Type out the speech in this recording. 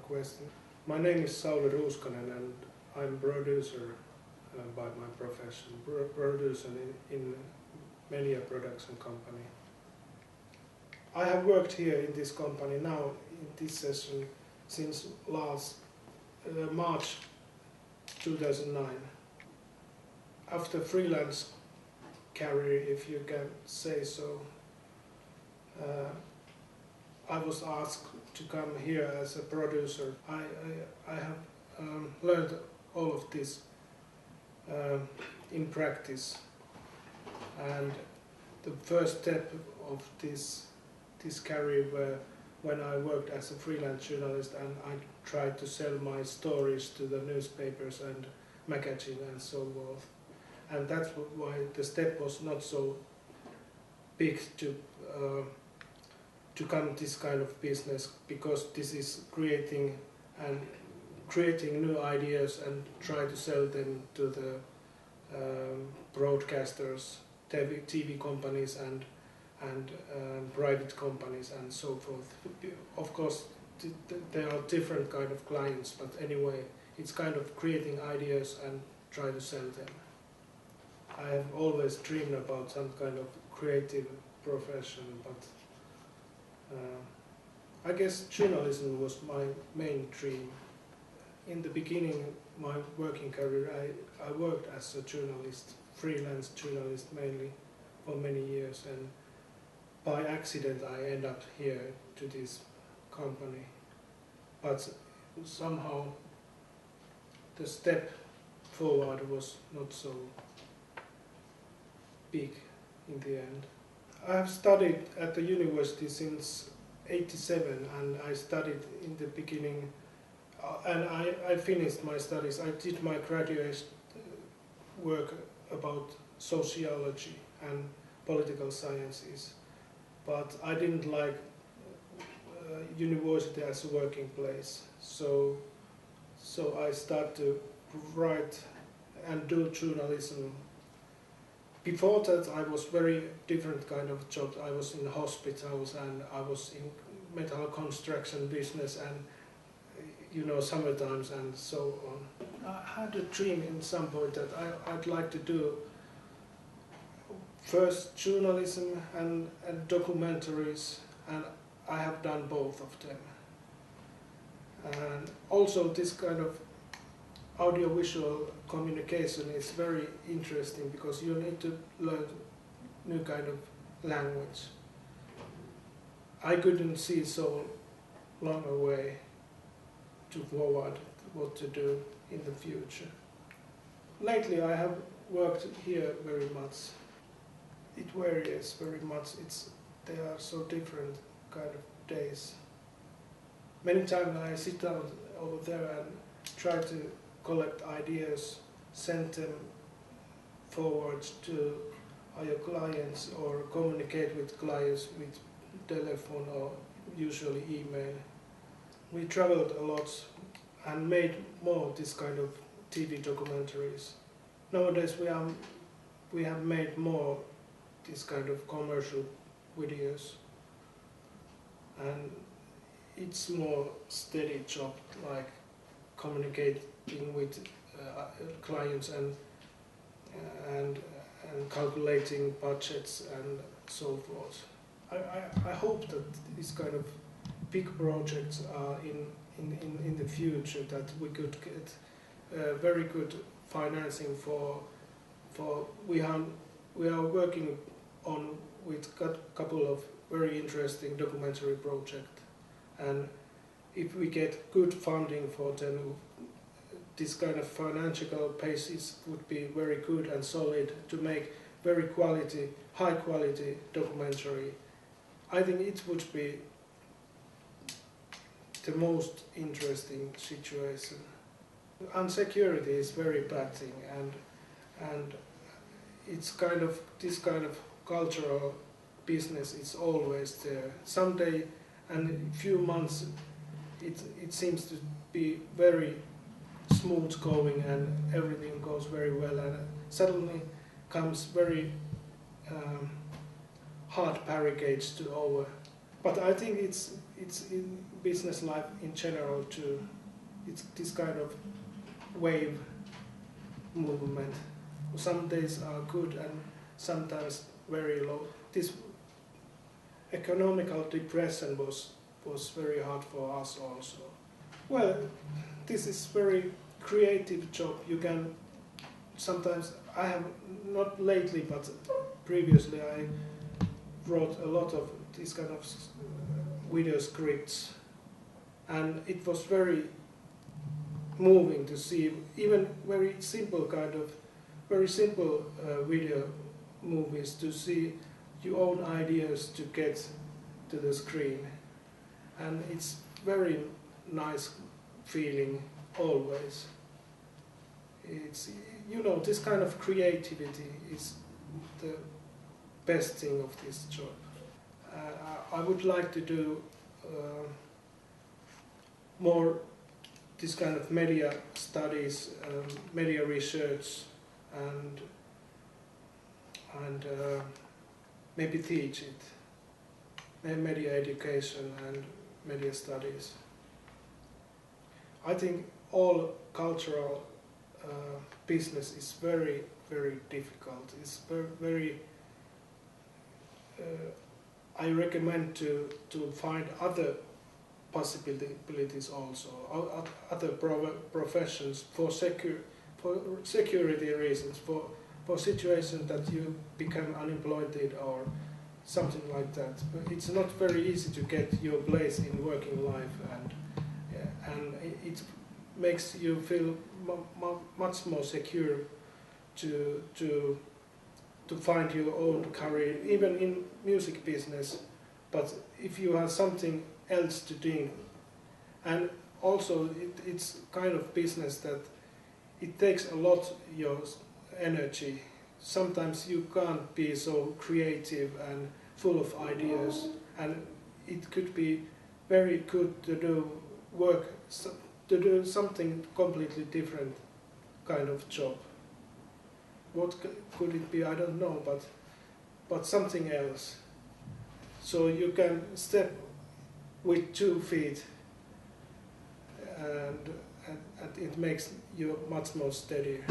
question. My name is Sauli and I'm producer by my profession, producer in many a production company. I have worked here in this company now in this session since last March 2009. After freelance career, if you can say so, I was asked to come here as a producer. I have learned all of this in practice, and the first step of this career were when I worked as a freelance journalist and I tried to sell my stories to the newspapers and magazine and so forth. And that's why the step was not so big to come this kind of business, because this is creating new ideas and try to sell them to the broadcasters, TV companies and private companies and so forth. Of course, there are different kind of clients, but anyway, it's kind of creating ideas and try to sell them. I have always dreamed about some kind of creative profession, but I guess journalism was my main dream. In the beginning of my working career, I worked as a journalist, freelance journalist mainly, for many years, and by accident I end up here to this company. But somehow the step forward was not so big in the end. I have studied at the university since '87, and I studied in the beginning and I finished my studies. I did my graduate work about sociology and political sciences, but I didn't like university as a working place, so I started to write and do journalism. Before that I was very different kind of job. I was in hospitals and I was in metal construction business and summer times and so on. I had a dream in some point that I'd like to do first journalism and documentaries, and I have done both of them. And also this kind of audiovisual communication is very interesting because you need to learn new kind of language. I couldn't see so long a way to forward what to do in the future. Lately I have worked here very much. It varies very much. There are so different kind of days. Many times I sit down over there and try to collect ideas, send them forward to our clients or communicate with clients with telephone or usually email. We traveled a lot and made more this kind of TV documentaries. Nowadays we have made more this kind of commercial videos, and it's more steady job, like communicating with clients and calculating budgets and so forth. I hope that these kind of big projects are in the future, that we could get very good financing for we are working on with a couple of very interesting documentary projects, and if we get good funding for them, this kind of financial basis would be very good and solid to make very high quality documentary. I think it would be the most interesting situation. Insecurity is very bad thing, and it's kind of this kind of cultural business is always there. Someday and in a few months it seems to be very smooth going and everything goes very well, and suddenly comes very hard barricades to over. But I think it's business life in general too. It's this kind of wave movement. Some days are good and sometimes very low. This economical depression was very hard for us also. Well, this is very creative job. You can sometimes, I have not lately, but previously I wrote a lot of these kind of video scripts, and it was very moving to see even very simple video movies, to see your own ideas to get to the screen, and it's very nice feeling always. It's, you know, this kind of creativity is the best thing of this job. I would like to do more this kind of media studies, media research, and maybe teach it, media education and media studies. I think all cultural business is very, very difficult. It's very I recommend to find other possibilities also, other professions for security reasons, for situations that you become unemployed or something like that. But it's not very easy to get your place in working life, and it makes you feel much more secure to find your own career, even in music business. But if you have something else to do, and also it's kind of business that it takes a lot your energy. Sometimes you can't be so creative and full of ideas, and it could be very good to do something completely different kind of job. What could it be? I don't know, but something else. So you can step with 2 feet, and it makes you much more steadier.